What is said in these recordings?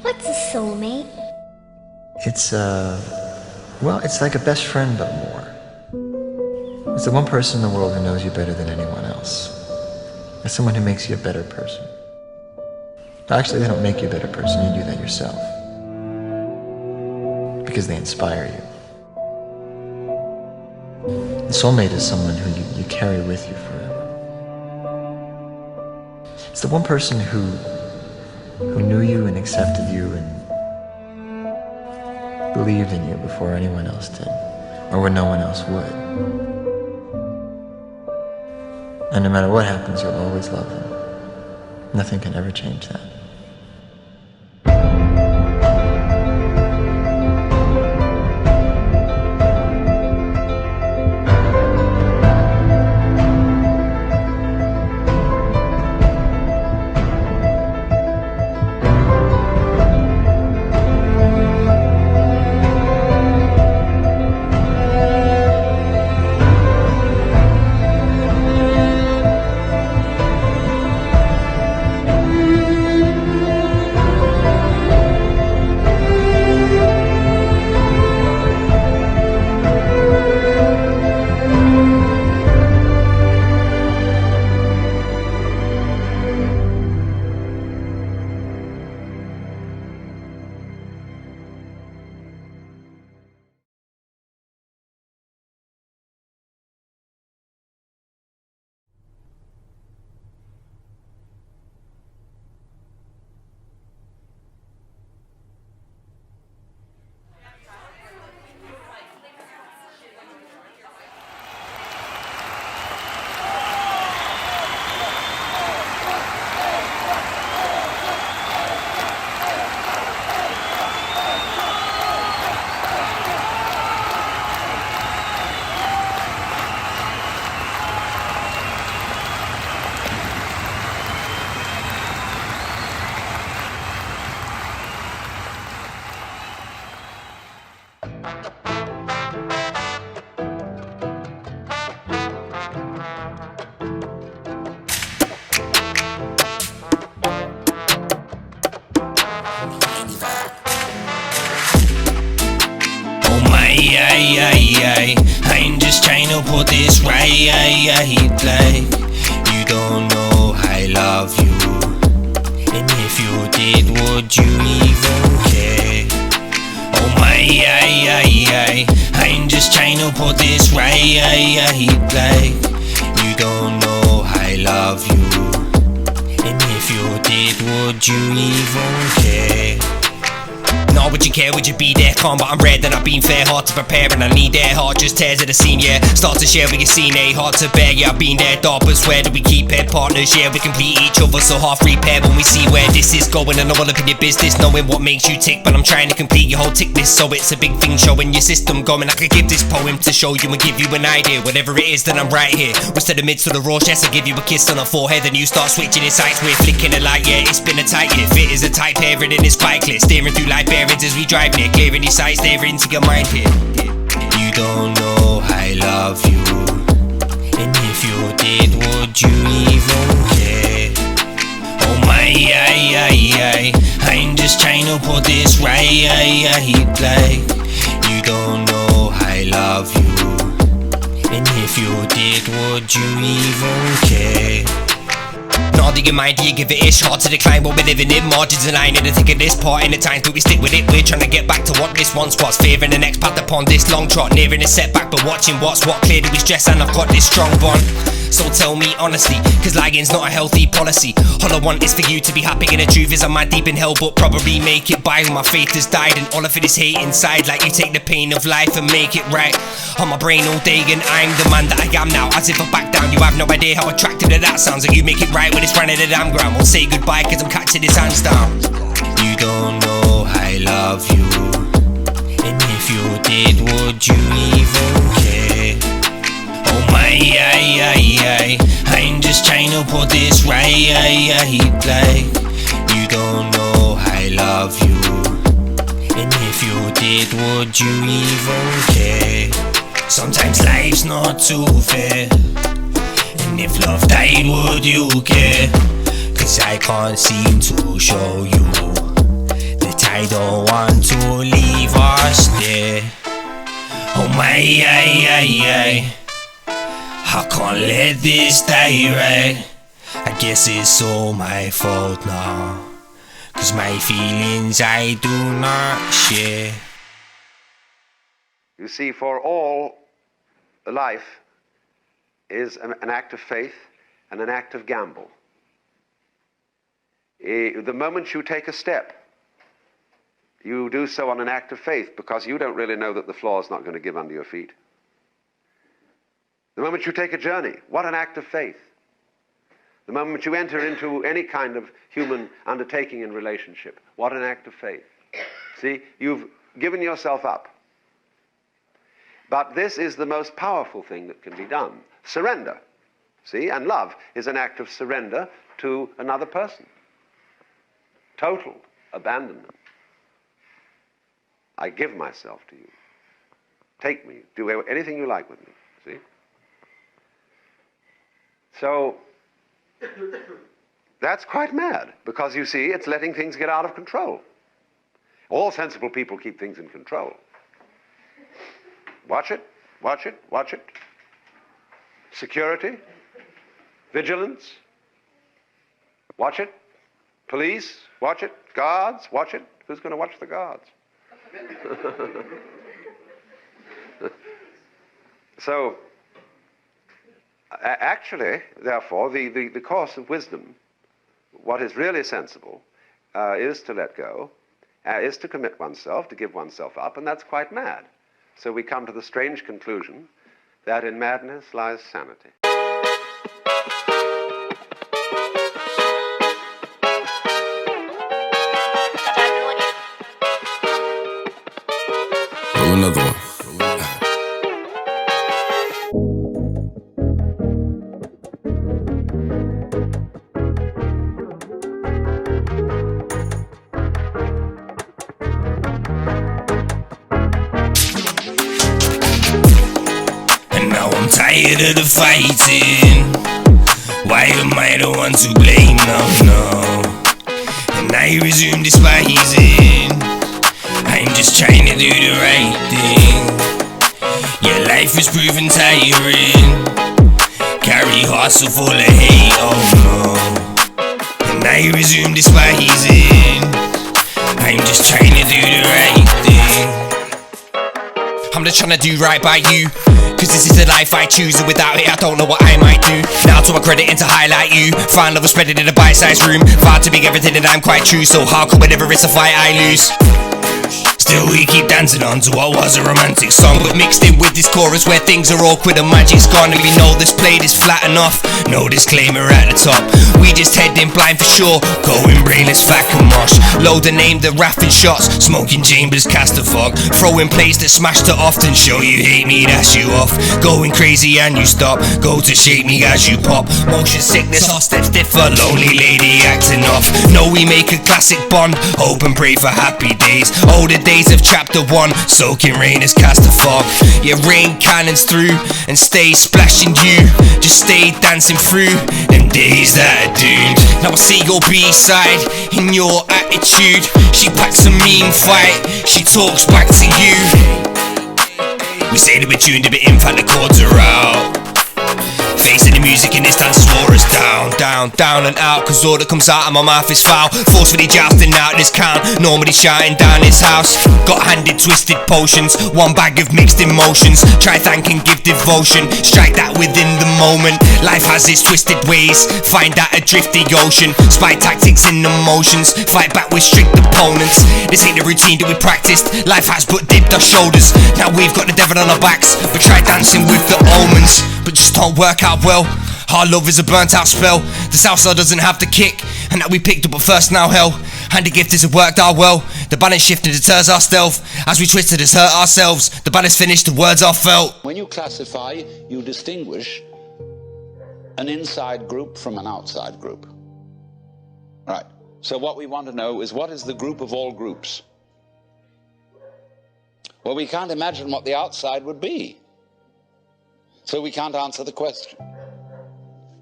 What's a soulmate? Well, it's like a best friend, but more. It's the one person in the world who knows you better than anyone else. It's someone who makes you a better person. Actually, they don't make you a better person, you do that yourself. Because they inspire you. The soulmate is someone who you carry with you forever. It's the one person who knew you and accepted you and believed in you before anyone else did, or when no one else would. And no matter what happens, you'll always love them. Nothing can ever change that. I'm just trying to put this right, like you don't know I love you, and if you did, would you even care? Oh my, I'm just trying to put this right, like you don't know I love you, and if you did, would you even care? No, would you care, would you be there? Calm, but I'm red and I've been fair, hard to prepare and I need their heart, just tears of the scene, yeah. Start to share with your scene, eh, hard to bear, yeah. I've been there, dobbers, where do we keep head partners? Yeah, we complete each other, so half repair when we see where this is going. And I'm all up in your business, knowing what makes you tick, but I'm trying to complete your whole tick list, so it's a big thing showing your system going. I could give this poem to show you and give you an idea, whatever it is, then I'm right here. What's to the midst of the roast, yes, I give you a kiss on the forehead, and you start switching your sights, we're flicking a light, yeah. It's been a tight year, fit is a tight pairing and it's quite clear, steering through life bearings as we drive near, clearing your sights, there into your mind here. You don't know I love you, and if you did, would you even care? Oh my, I'm just trying to put this right, like you don't know I love you, and if you did, would you even care? Nod of your mind, do you give it ish? Hard to decline what we're living in, margins and line in the thick of this part in the times, but we stick with it. We're trying to get back to what this once was, fearing the next path upon this long trot, nearing a setback, but watching what's what. Clearly we stress and I've got this strong bond. So tell me honestly, cause lying's not a healthy policy. All I want is for you to be happy, and the truth is I might deep in hell, but probably make it by. My faith has died and all of it is hate inside, like you take the pain of life and make it right. On my brain all day and I'm the man that I am now, as if I back down. You have no idea how attractive that sounds, like you make it right when it's running the damn ground. Won't say goodbye cause I'm catching his hands down. You don't know I love you, and if you did, would you even care? Oh my, I'm just trying to put this right, like you don't know I love you, and if you did, would you even care? Sometimes life's not too fair, and if love died, would you care? Cause I can't seem to show you the I don't want to leave us there. Oh my, I can't let this die, right? I guess it's all my fault now, 'cause my feelings I do not share. You see, for all, life is an act of faith and an act of gamble. The moment you take a step, you do so on an act of faith, because you don't really know that the floor is not going to give under your feet. The moment you take a journey, what an act of faith. The moment you enter into any kind of human undertaking in relationship, what an act of faith. See, you've given yourself up. But this is the most powerful thing that can be done. Surrender. See, and love is an act of surrender to another person. Total abandonment. I give myself to you. Take me. Do anything you like with me. See? So, that's quite mad, because you see, it's letting things get out of control. All sensible people keep things in control. Watch it, watch it, watch it. Security, vigilance, watch it. Police, watch it. Guards, watch it. Who's going to watch the guards? So, actually, therefore, the course of wisdom, what is really sensible, is to let go, is to commit oneself, to give oneself up, and that's quite mad. So we come to the strange conclusion that in madness lies sanity. Another one. And now I'm tired of the fighting. Why am I the one to blame now? No. And I resume despising. I'm just trying to do the right thing. Yeah, life is proving tiring. Carry hearts so full of hate, oh no. And I resume despising. I'm just trying to do the right thing. I'm just trying to do right by you, 'cause this is the life I choose, and without it I don't know what I might do. Now to my credit and to highlight you, find love spread it in a bite-sized room. Vowed to be everything and I'm quite true, so how come whenever it's a fight I lose? Still we keep dancing on to what was a romantic song, but mixed in with this chorus where things are awkward and magic's gone. And we know this plate is flat enough, no disclaimer at the top. We just head in blind for sure, going brainless fack and mosh. Load and aim the raffing shots, smoking chambers cast a fog. Throwing plays that smash to often show you hate me, that's you off. Going crazy and you stop, go to shake me as you pop. Motion sickness, our steps differ, lonely lady acting off. No, we make a classic bond, hope and pray for happy days. Oh, the days of chapter 1, soaking rain has cast a fog. Yeah, rain cannons through and stay splashing you. Just stay dancing through them days that are doomed. Now I see your B-side in your attitude. She packs a mean fight, she talks back to you. We say that we're tuned a bit in, fact the chords are out. Facing the music in this dance wore us down, down, down and out, 'cause all that comes out of my mouth is foul. Forcefully jousting out this count, normally shouting down his house. Got handed twisted potions, one bag of mixed emotions. Try thank and give devotion, strike that within the moment. Life has its twisted ways, find that adrift the ocean. Spy tactics in the motions, fight back with strict opponents. This ain't the routine that we practiced, life has but dipped our shoulders. Now we've got the devil on our backs, we try dancing with the omens, but just don't work out well. Our love is a burnt out spell, the Southside doesn't have the kick, and that we picked up at first now hell. And the gift isn't worked out well, the balance shifting deters our stealth. As we twisted us hurt ourselves, the balance finished, the words are felt. When you classify, you distinguish an inside group from an outside group. Right, so what we want to know is, what is the group of all groups? Well, we can't imagine what the outside would be, so we can't answer the question.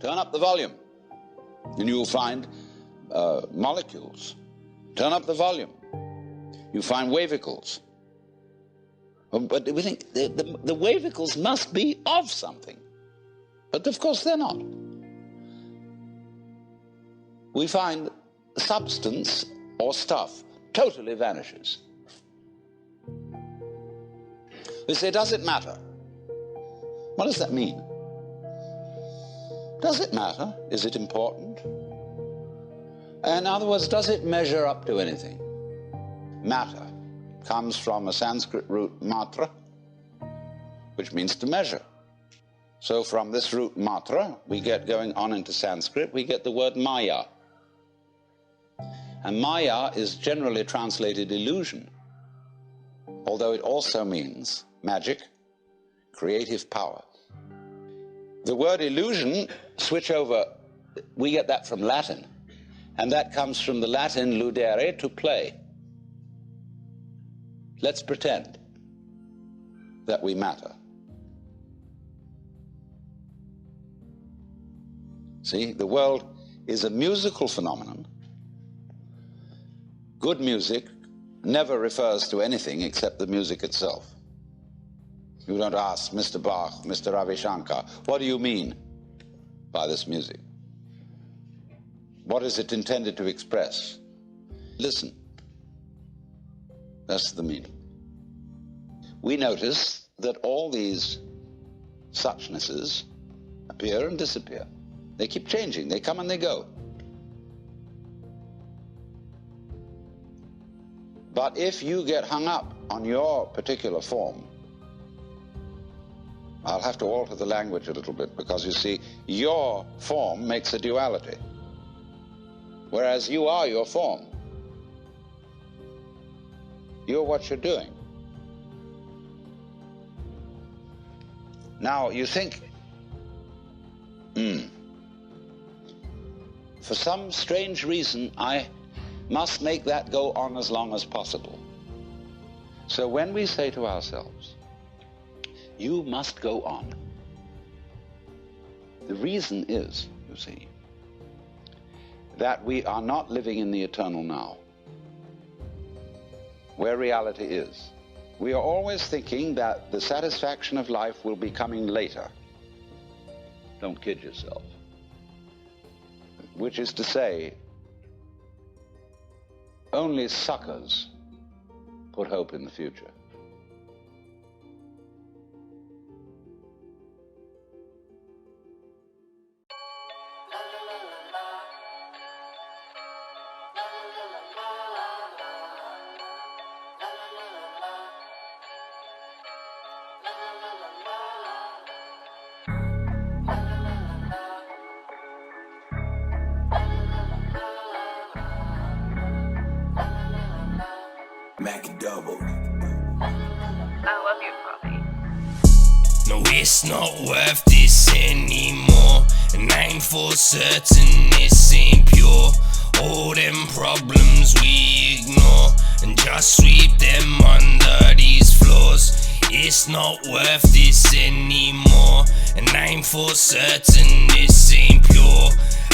Turn up the volume and you'll find molecules. Turn up the volume You find wavicles. But we think the wavicles must be of something. But of course they're not. We find substance or stuff totally vanishes. We say, does it matter? What does that mean? Does it matter? Is it important? In other words, does it measure up to anything? Matter comes from a Sanskrit root matra, which means to measure. So from this root matra, we get, going on into Sanskrit, we get the word maya. And maya is generally translated illusion, although it also means magic, creative power. The word illusion, switch over, we get that from Latin, and that comes from the Latin ludere, to play. Let's pretend that we matter. See, the world is a musical phenomenon. Good music never refers to anything except the music itself. You don't ask Mr. Bach, Mr. Ravi Shankar, what do you mean by this music? What is it intended to express? Listen. That's the meaning. We notice that all these suchnesses appear and disappear. They keep changing. They come and they go. But if you get hung up on your particular form, I'll have to alter the language a little bit, because you see, your form makes a duality, whereas you are your form. You're what you're doing. Now, you think, for some strange reason, I must make that go on as long as possible. So when we say to ourselves, you must go on, the reason is, you see, that we are not living in the eternal now, where reality is. We are always thinking that the satisfaction of life will be coming later. Don't kid yourself. Which is to say, only suckers put hope in the future. No, it's not worth this anymore, and I ain't for certain this ain't pure. All them problems we ignore and just sweep them under these floors. It's not worth this anymore, and I ain't for certain this ain't pure.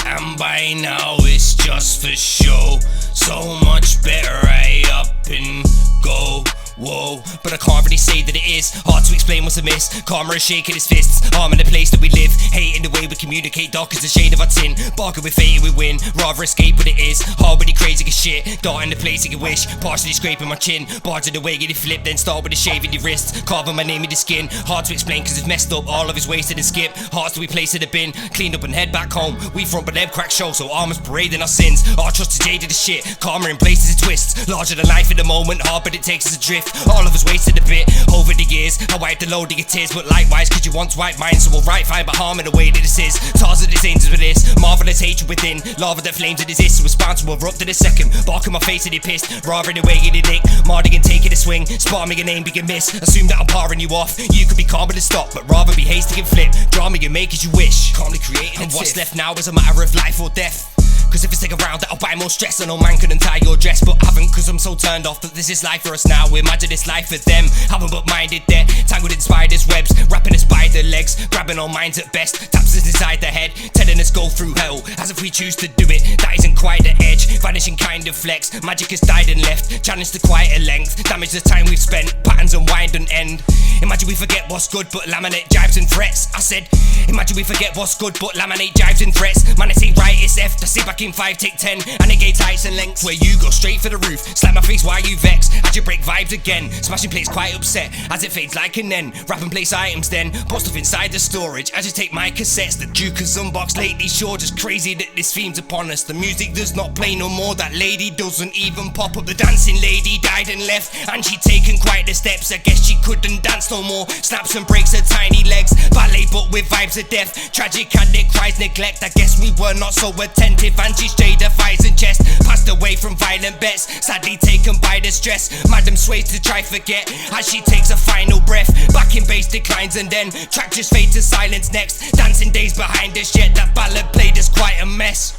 And by now it's just for show. So much better I up and go. Whoa, but I can't really say that it is. Hard to explain what's amiss. Karma is shaking his fists, arming the place that we live. Hating the way we communicate, dark as the shade of our tin. Bargain with fate, we win. Rather escape what it is. Hard with the crazy as shit. Darting the place you can wish. Partially scraping my chin. Bards in the way, get it flipped. Then start with a shave in your wrist. Carving my name in the skin. Hard to explain cause it's messed up. All of it's wasted and skip. Hearts to be placed in the bin. Cleaned up and head back home. We front but them crack show, so armors parading our sins. Our trust is jaded as shit. Karma embraces its twists. Larger than life in the moment. Hard but it takes us adrift. All of us wasted a bit over the years. I wiped the load of your tears, but likewise, cause you once wiped mine. So we'll right fine but harm in the way that this is. Toss of this angels with this marvelous hatred within. Lava that flames that exists. So responsible erupt to the second. Bark in my face and you pissed. Rather than way in the dick. Mardigan taking a swing. Spot me a name big and miss. Assume that I'm parring you off. You could be calm and stop, but rather be hasty and flip. Drama you make as you wish. Calmly creating. And what's left now is a matter of life or death. Cause if it's take a round, that'll buy more stress. I know man couldn't tie your dress, but haven't, cause I'm so turned off, but this is life for us now. Imagine this life for them, haven't but minded there. Tangled in spiders' webs, wrapping us by the legs, grabbing our minds at best, taps us inside the head, telling us go through hell, as if we choose to do it. That isn't quite the edge, vanishing kind of flex. Magic has died and left, challenged to quite a length, damage the time we've spent, patterns unwind and end. Imagine we forget what's good but laminate jibes and threats. I said, imagine we forget what's good but laminate jibes and threats. Man, it ain't right, it's F, to sit back in 5, take 10, and negate heights and lengths. Where you go straight for the roof, slap my face, why you vex? As you break vibes again, smashing plates quite upset, as it fades like an end. Wrap and place items then, put stuff inside the storage. As you take my cassettes, the Duke has unboxed lately. Sure, just crazy that this theme's upon us. The music does not play no more, that lady doesn't even pop up. The dancing lady died and left, and she'd taken quite the steps. I guess she couldn't dance no more, snaps and breaks her tiny legs. Ballet but with vibes of death, tragic and it cries neglect. I guess we were not so attentive, and she strayed her thighs and chest. Passed away from violent bets, sadly taken by the stress. Madam sways to try forget, as she takes a final breath. Back in bass declines and then track just fade to silence next. Dancing days behind us, yet that ballad played us quite a mess.